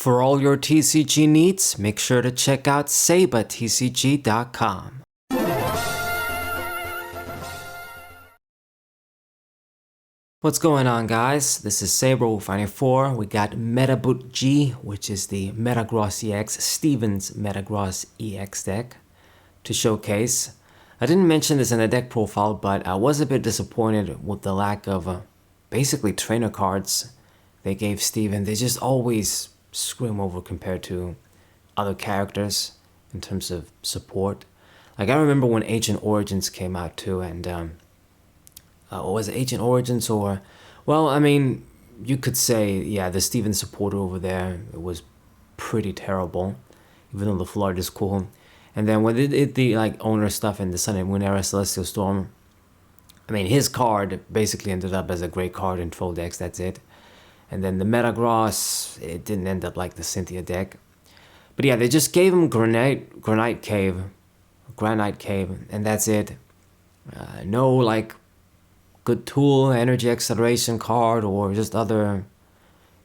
For all your TCG needs, make sure to check out sabatcg.com. What's going on, guys? This is Saber94. We got Metaboot G, which is the Metagross EX, Steven's Metagross EX deck to showcase. I didn't mention this in the deck profile, but I was a bit disappointed with the lack of basically trainer cards they gave Steven. They just always screw him over compared to other characters in terms of support. Like, I remember when Agent Origins came out too, and was it Agent Origins or, well, I mean, you could say, yeah, the Steven supporter over there, it was pretty terrible, even though the Flood is cool. And then when they did the like owner stuff in the Sun and Moon era Celestial Storm, I mean, his card basically ended up as a great card in troll decks, that's it. And then the Metagross, it didn't end up like the Cynthia deck. But yeah, they just gave him Granite Cave, and that's it. No like good tool, energy acceleration card, or just other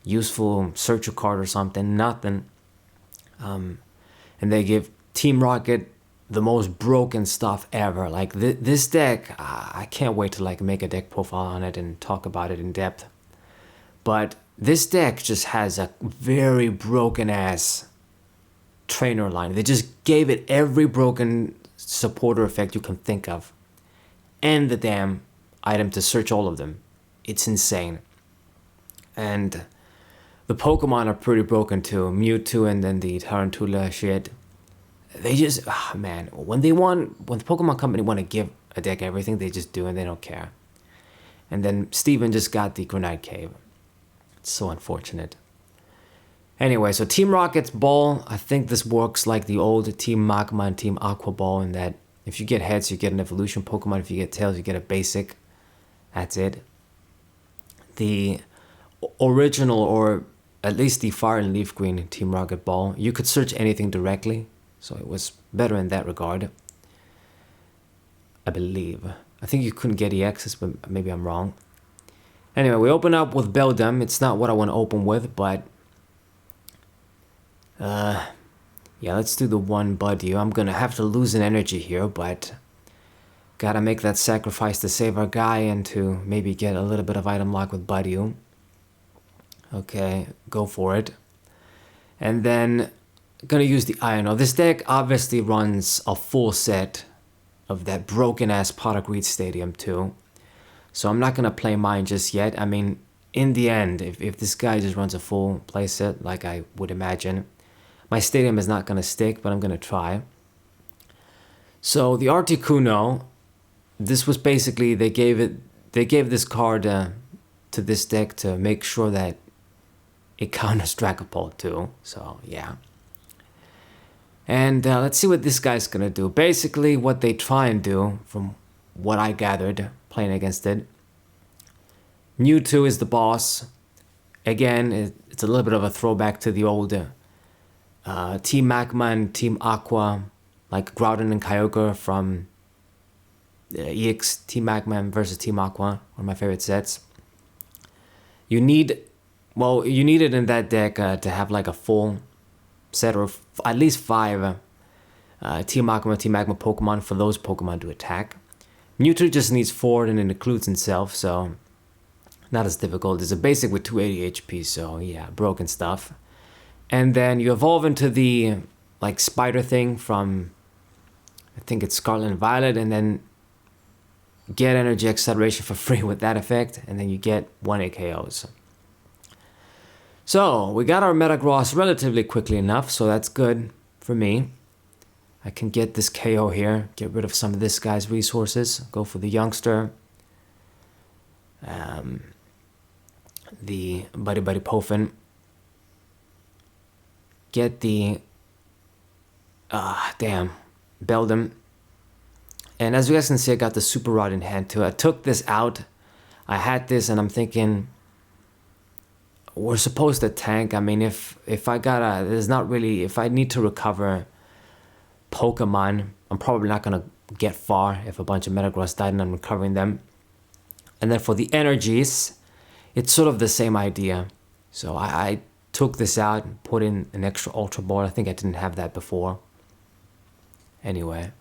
useful searcher card or something, nothing. And they give Team Rocket the most broken stuff ever. Like this deck, I can't wait to like make a deck profile on it and talk about it in depth. But this deck just has a very broken ass trainer line. They just gave it every broken supporter effect you can think of, and the damn item to search all of them. It's insane. And the Pokemon are pretty broken too. Mewtwo and then the Tarantula shit. They just, man, when the Pokemon Company want to give a deck everything, they just do and they don't care. And then Steven just got the Granite Cave. It's so unfortunate. Anyway, so Team Rocket's ball, I think this works like the old Team Magma and Team Aqua ball, in that if you get heads, you get an evolution Pokemon. If you get tails, you get a basic. That's it. The original, or at least the Fire and Leaf Green Team Rocket ball, you could search anything directly, so it was better in that regard, I believe. I think you couldn't get EXs, but maybe I'm wrong. Anyway, we open up with Beldum. It's not what I want to open with, but yeah, let's do the one Budew. I'm gonna have to lose an energy here, but gotta make that sacrifice to save our guy and to maybe get a little bit of item lock with Budew. Okay, go for it. And then gonna use the Iono. This deck obviously runs a full set of that broken ass Pot of Greed Stadium too. So I'm not gonna play mine just yet. I mean, in the end, if this guy just runs a full playset, like I would imagine, my stadium is not gonna stick, but I'm gonna try. So the Articuno, this was basically, they gave this card to this deck to make sure that it counters Dragapult too. So yeah. And let's see what this guy's gonna do. Basically, what they try and do, from what I gathered playing against it, Mewtwo is the boss. Again, it's a little bit of a throwback to the old Team Magma and Team Aqua, like Groudon and Kyogre from EX Team Magma versus Team Aqua, one of my favorite sets. You need it in that deck to have like a full set, or at least 5 Team Magma Pokemon for those Pokemon to attack. Mewtwo just needs 4 and it includes himself, so not as difficult. It's a basic with 280 HP, so yeah, broken stuff. And then you evolve into the like spider thing from, I think it's Scarlet and Violet, and then get energy acceleration for free with that effect, and then you get 1 AKOs. So we got our Metagross relatively quickly enough, so that's good for me. I can get this KO here, get rid of some of this guy's resources, go for the youngster. The Buddy Pofin. Get the Beldum. And as you guys can see, I got the Super Rod in hand too. I took this out. I had this and I'm thinking, we're supposed to tank. I mean, if I need to recover Pokemon, I'm probably not gonna get far if a bunch of Metagross died and I'm recovering them. And then for the energies, it's sort of the same idea. So I took this out and put in an extra Ultra Ball. I think I didn't have that before. Anyway.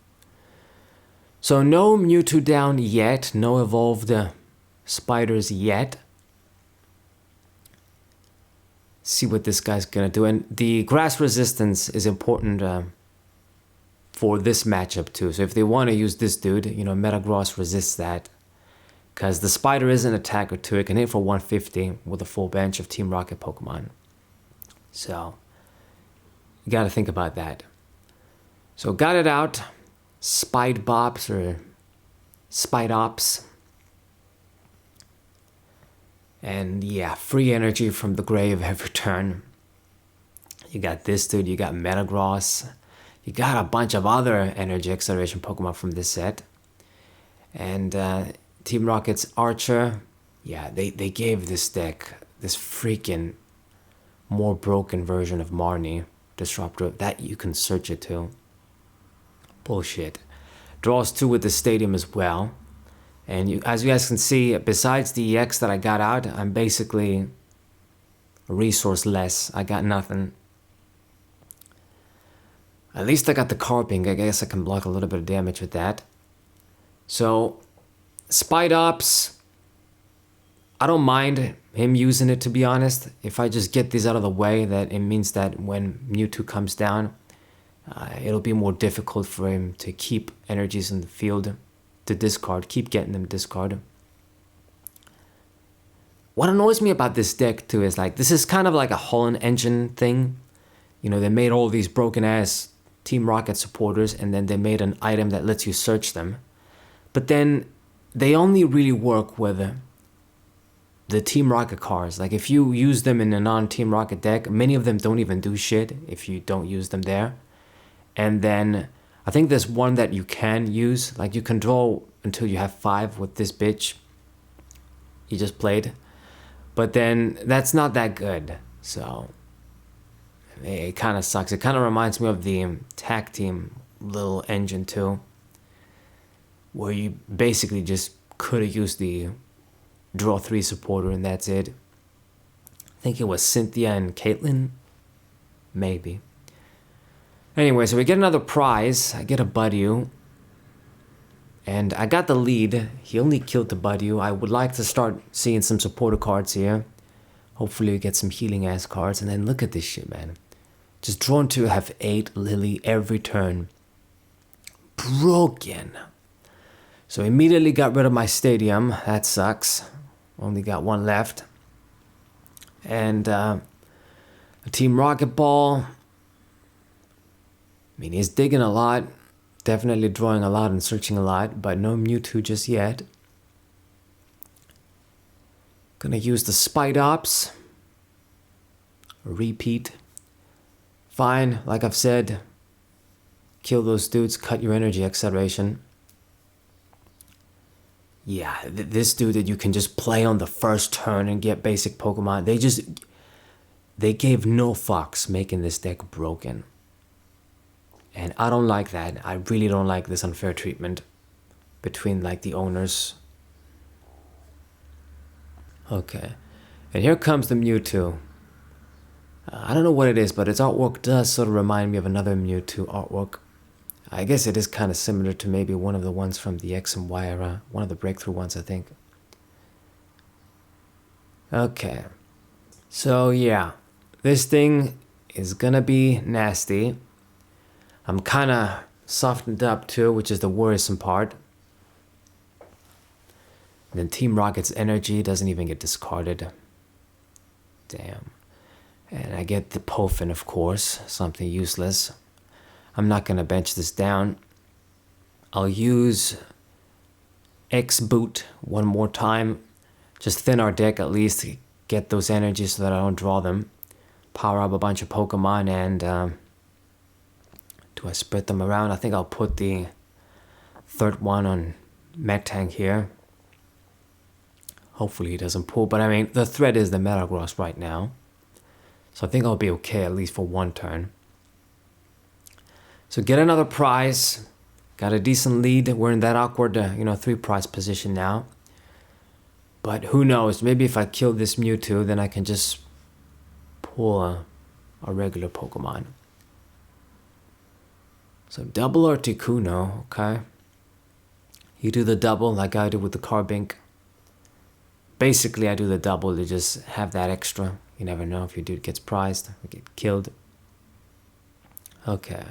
So no Mewtwo down yet. No evolved spiders yet. See what this guy's gonna do. And the grass resistance is important for this matchup too. So if they want to use this dude, you know, Metagross resists that. Because the spider is an attacker too. It can hit for 150 with a full bench of Team Rocket Pokemon. So, you gotta think about that. So got it out. Spidops or Spidops. And yeah, free energy from the grave every turn. You got this dude, you got Metagross. You got a bunch of other energy acceleration Pokemon from this set. And Team Rocket's Archer. Yeah, they gave this deck this freaking more broken version of Marnie Disruptor that you can search it to. Bullshit. Draws 2 with the Stadium as well. And as you guys can see, besides the EX that I got out, I'm basically resource-less. I got nothing. At least I got the Carbink. I guess I can block a little bit of damage with that. So, Spidops, I don't mind him using it, to be honest. If I just get these out of the way, that it means that when Mewtwo comes down, it'll be more difficult for him to keep energies in the field to discard, keep getting them discarded. What annoys me about this deck too is like, this is kind of like a Holland Engine thing. You know, they made all these broken ass Team Rocket supporters and then they made an item that lets you search them. But then they only really work with the Team Rocket cards. Like if you use them in a non-Team Rocket deck, many of them don't even do shit if you don't use them there. And then I think there's one that you can use. Like you can draw until you have 5 with this bitch you just played. But then that's not that good. So it kind of sucks. It kind of reminds me of the tag team little engine too, where you basically just could have used the draw 3 supporter and that's it. I think it was Cynthia and Caitlyn. Maybe. Anyway, so we get another prize. I get a Budew. And I got the lead. He only killed the Budew. I would like to start seeing some supporter cards here. Hopefully we get some healing ass cards. And then look at this shit, man. Just drawn to have 8 Lily every turn. Broken. So immediately got rid of my Stadium. That sucks. Only got 1 left. And a Team Rocket Ball. I mean, he's digging a lot. Definitely drawing a lot and searching a lot. But no Mewtwo just yet. Gonna use the Spidops. Repeat. Fine, like I've said. Kill those dudes, cut your energy acceleration. Yeah, this dude that you can just play on the first turn and get basic Pokemon. They gave no fucks making this deck broken. And I don't like that. I really don't like this unfair treatment between like the owners. Okay. And here comes the Mewtwo. I don't know what it is, but its artwork does sort of remind me of another Mewtwo artwork. I guess it is kind of similar to maybe one of the ones from the X and Y era. One of the breakthrough ones, I think. Okay. So yeah. This thing is gonna be nasty. I'm kind of softened up too, which is the worrisome part. And then Team Rocket's energy doesn't even get discarded. Damn. And I get the Pofin, of course, something useless. I'm not going to bench this down. I'll use X-Boot one more time. Just thin our deck at least, get those energies so that I don't draw them. Power up a bunch of Pokemon and... do I spread them around? I think I'll put the third one on Metang here. Hopefully he doesn't pull. But I mean, the threat is the Metagross right now. So I think I'll be okay at least for 1 turn. So get another prize. Got a decent lead. We're in that awkward, 3 prize position now. But who knows? Maybe if I kill this Mewtwo, then I can just pull a regular Pokemon. So double Articuno, okay. You do the double like I do with the Carbink. Basically, I do the double to just have that extra. You never know if your dude gets prized or get killed. Okay.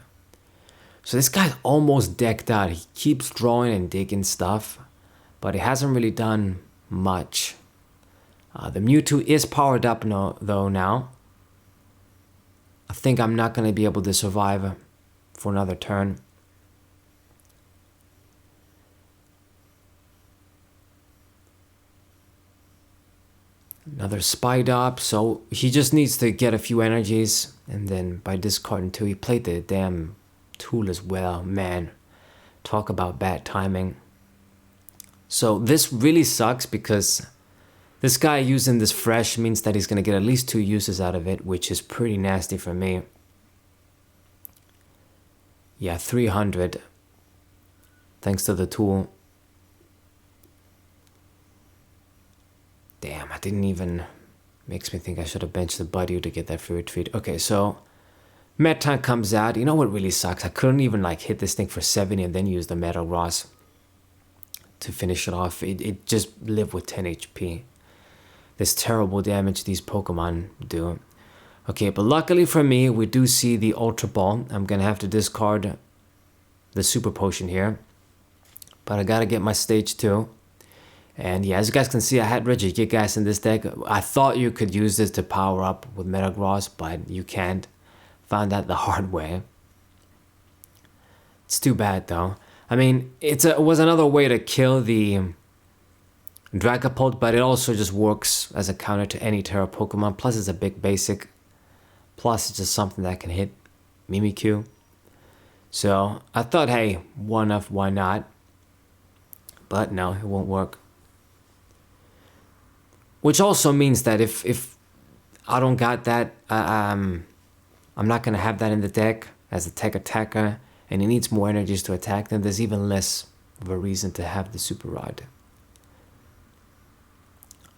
So this guy's almost decked out. He keeps drawing and digging stuff, but he hasn't really done much. The Mewtwo is powered up though now. I think I'm not going to be able to survive for another turn. Another Spidops, so he just needs to get a few energies, and then by discarding 2, he played the damn tool as well. Man, talk about bad timing. So this really sucks because this guy using this fresh means that he's going to get at least 2 uses out of it, which is pretty nasty for me. Yeah, 300. Thanks to the tool. Damn, I didn't even... Makes me think I should have benched the Buddy to get that free retreat. Okay, so... Metan comes out. You know what really sucks? I couldn't even like hit this thing for 70 and then use the Metagross to finish it off. It just lived with 10 HP. This terrible damage these Pokemon do. Okay, but luckily for me, we do see the Ultra Ball. I'm gonna have to discard the Super Potion here. But I gotta get my stage 2. And yeah, as you guys can see, I had Regigigas in this deck. I thought you could use this to power up with Metagross, but you can't. Found that the hard way. It's too bad though. I mean, it was another way to kill the Dragapult, but it also just works as a counter to any Terra Pokemon. Plus it's a big basic. Plus it's just something that can hit Mimikyu. So I thought, hey, one off, why not? But no, it won't work. Which also means that if I don't got that, I'm not going to have that in the deck as a tech attacker, and he needs more energies to attack, then there's even less of a reason to have the Super Rod.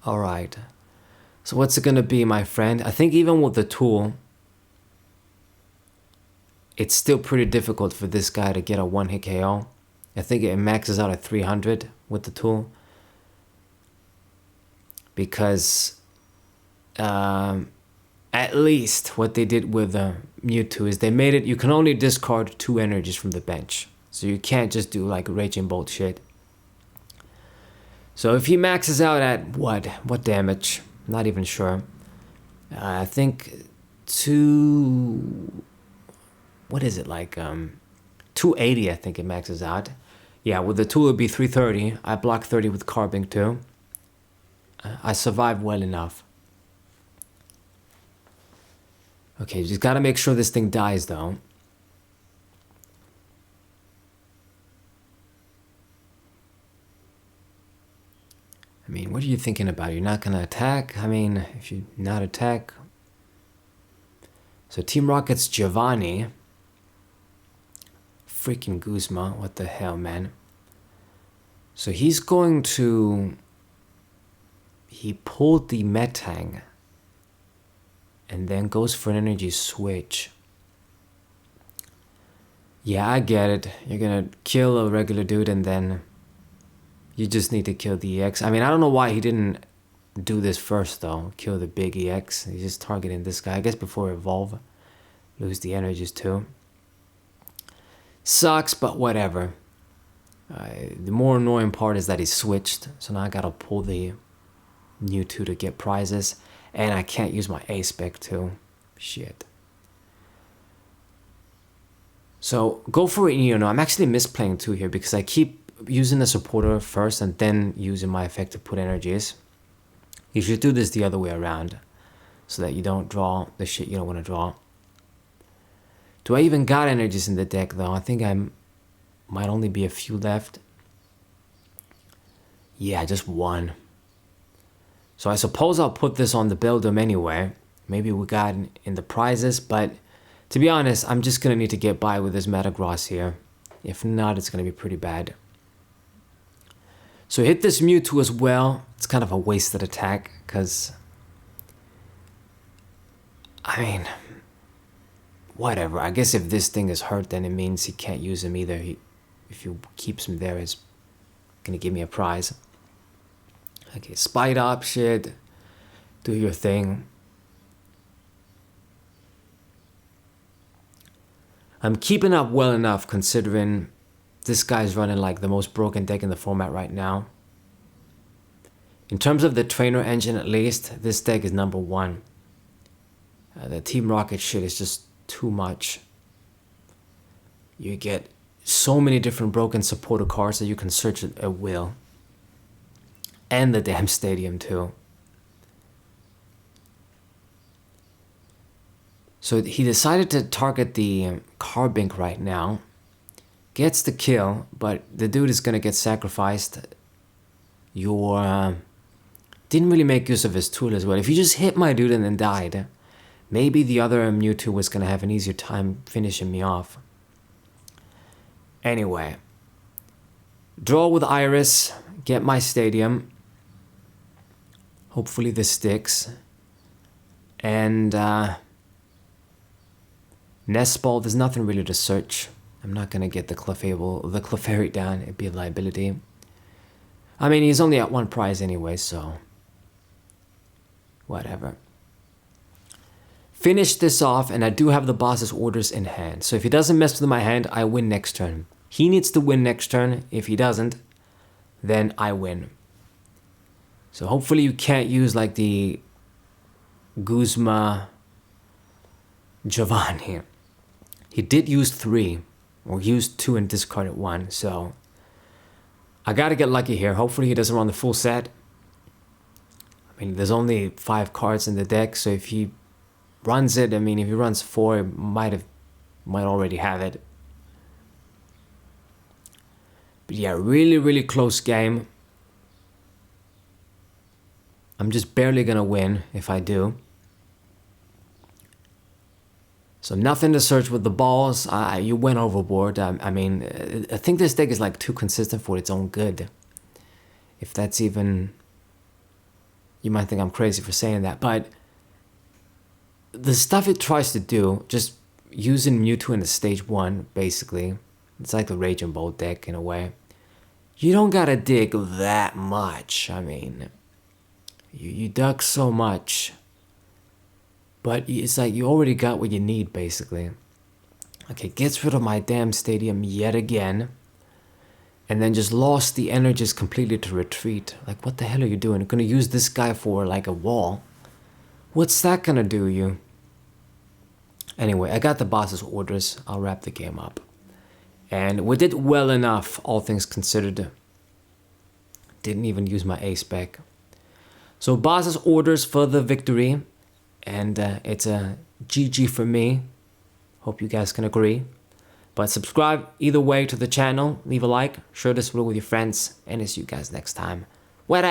Alright, so what's it going to be, my friend? I think even with the tool, it's still pretty difficult for this guy to get a one-hit KO. I think it maxes out at 300 with the tool. Because at least what they did with Mewtwo is they made it, you can only discard 2 energies from the bench. So you can't just do like Raging Bolt shit. So if he maxes out at what damage? Not even sure. I think what is it, like 280 I think it maxes out. Yeah, with the tool it would be 330. I block 30 with Carbink too. I survived well enough. Okay, you just gotta make sure this thing dies though. I mean, what are you thinking about? You're not gonna attack? I mean, if you not attack... So Team Rocket's Giovanni. Freaking Guzma, what the hell, man. So he's going to... He pulled the Metang and then goes for an energy switch. Yeah, I get it. You're gonna kill a regular dude and then you just need to kill the EX. I mean, I don't know why he didn't do this first though. Kill the big EX. He's just targeting this guy. I guess before Evolve. Lose the energies too. Sucks, but whatever. The more annoying part is that he switched. So now I gotta pull the Mewtwo to get prizes, and I can't use my A-Spec too. Shit. So go for it, you know. I'm actually misplaying 2 here because I keep using the supporter first and then using my effect to put energies. You should do this the other way around so that you don't draw the shit you don't want to draw. Do I even got energies in the deck though? I think I might only be a few left. Yeah, just 1. So I suppose I'll put this on the Buildum anyway. Maybe we got in the prizes, but to be honest, I'm just going to need to get by with this Metagross here. If not, it's going to be pretty bad. So hit this Mewtwo as well. It's kind of a wasted attack because I mean, whatever. I guess if this thing is hurt, then it means he can't use him either. If he keeps him there, he's gonna give me a prize. Okay, Spidops shit. Do your thing. I'm keeping up well enough considering this guy's running like the most broken deck in the format right now. In terms of the trainer engine at least, this deck is number one. The Team Rocket shit is just too much. You get so many different broken supporter cards that you can search at will. And the damn stadium too. So he decided to target the Carbink right now. Gets the kill, but the dude is gonna get sacrificed. Didn't really make use of his tool as well. If you just hit my dude and then died, maybe the other Mewtwo was gonna have an easier time finishing me off. Anyway, draw with Iris, get my stadium. Hopefully this sticks. And Nest Ball, there's nothing really to search. I'm not gonna get the Clefairy down, it'd be a liability. I mean, he's only at one prize anyway, so whatever. Finish this off, and I do have the boss's orders in hand. So if he doesn't mess with my hand, I win next turn. He needs to win next turn. If he doesn't, then I win. So hopefully you can't use like the Guzma Giovanni. He did use 3, or used 2 and discarded 1, so I gotta get lucky here. Hopefully he doesn't run the full set. I mean, there's only 5 cards in the deck, so if he runs it, I mean, if he runs 4, it might already have it. But yeah, really close game. I'm just barely gonna win if I do. So nothing to search with the balls. You went overboard. I mean, I think this deck is like too consistent for its own good. If that's even... You might think I'm crazy for saying that, but the stuff it tries to do, just using Mewtwo in the stage 1, basically, it's like the Rage and Bolt deck in a way. You don't gotta dig that much. I mean, you dug so much, but it's like you already got what you need, basically. Okay, gets rid of my damn stadium yet again. And then just lost the energies completely to retreat. Like, what the hell are you doing? You're gonna use this guy for, like, a wall? What's that gonna do you? Anyway, I got the boss's orders. I'll wrap the game up. And we did well enough, all things considered. Didn't even use my ace back. So boss's orders for the victory. And it's a GG for me. Hope you guys can agree. But subscribe either way to the channel. Leave a like. Share this video with your friends. And I'll see you guys next time. What